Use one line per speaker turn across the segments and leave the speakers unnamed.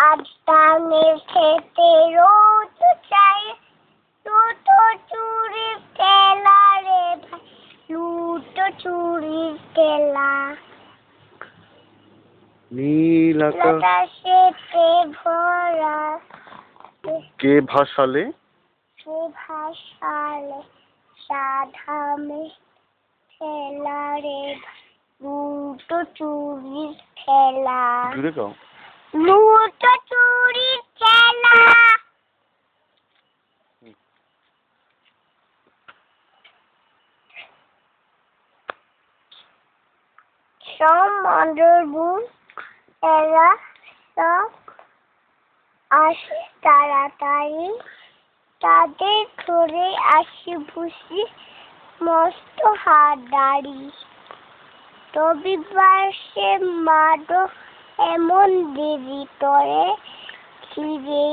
আজ টানের খেতে রোদ চাই, লুটো চুরির খেলা রে ভাই, লুটো চুরির খেলা।
নীল
আকাশেতে ভরা,
কে ভাসালে?
কে ভাসালে সাদা মেঘ খেলা রে ভাই, লুটো চুরির খেলা।
জুড়ে গাও।
লুটো চুরির খেলা। সব মন্ডলবুন এরা সব আসে তাড়াতাড়ি, তাদের ধরে আসি ভুসি মস্ত হাড়াড়ি। রবিবার সে মাদো এমন দেরি তরে, ধীরে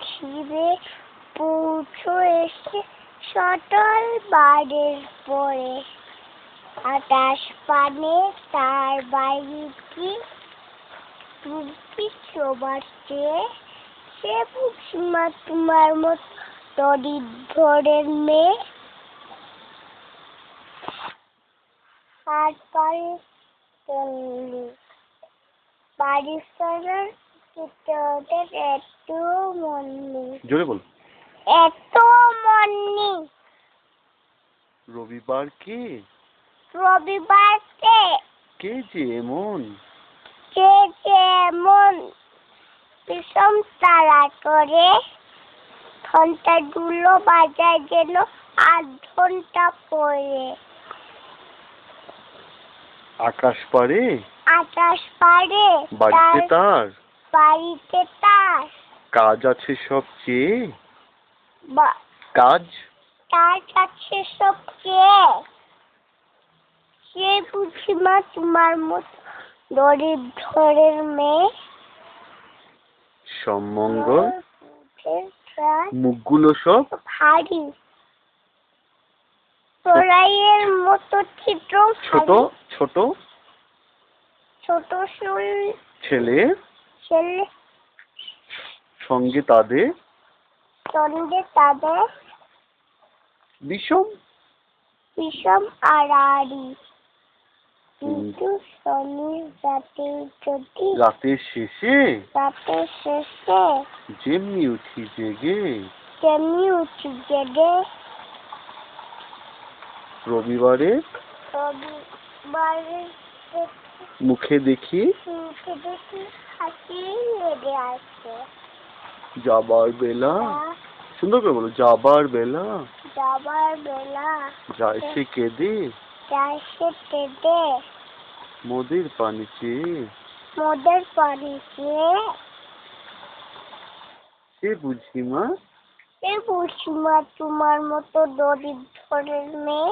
ধীরে পৌঁছো এসে সটল বাড়ির পরে। আকাশ পানে তার বাড়িটি সবার চেয়ে, সে বুঝিমা তোমার মত দরিদ্রের মেয়ে। আর বাড়ির সবার ওদের এত মন নেই।
জোরে বল।
এত মন নেই।
রবিবার কে?
রবিবার কে?
কে যে এমন?
কে যে এমন বিষম তারা করে, ঘন্টাগুলো বাজায় যেন ৮ ঘন্টা পরে।
আকাশ পারে?
আকাশ পারে?
বাড়িতে তার?
বাড়িতে তার?
কাজ আছে সবচেয়ে? কাজ?
কাজ আছে সবচেয়ে। সে বুঝিমা তোমার মত দরিদ্রের মেয়ে।
সম্মঙ্গল মুখগুলো সব
ভারী, তোরাইয়ের মতো চিত্র
ছোট ছোট
ছোট
ছেলে
ছেলে
সঙ্গে তাদের বিষম
বিষম আড়াআড়ি। কিন্তু শনির রাতের শেষে
যেমনি উঠি জেগে রবিবারে মুখে দেখি
হাসি লেগে আছে।
যাবার বেলা, সুন্দর করে বলো, যাবার বেলা যায় সে কেঁদে মোদের পানি চেয়ে। সে বুঝিমা
তোমার মতো দরিদ্রের মেয়ে।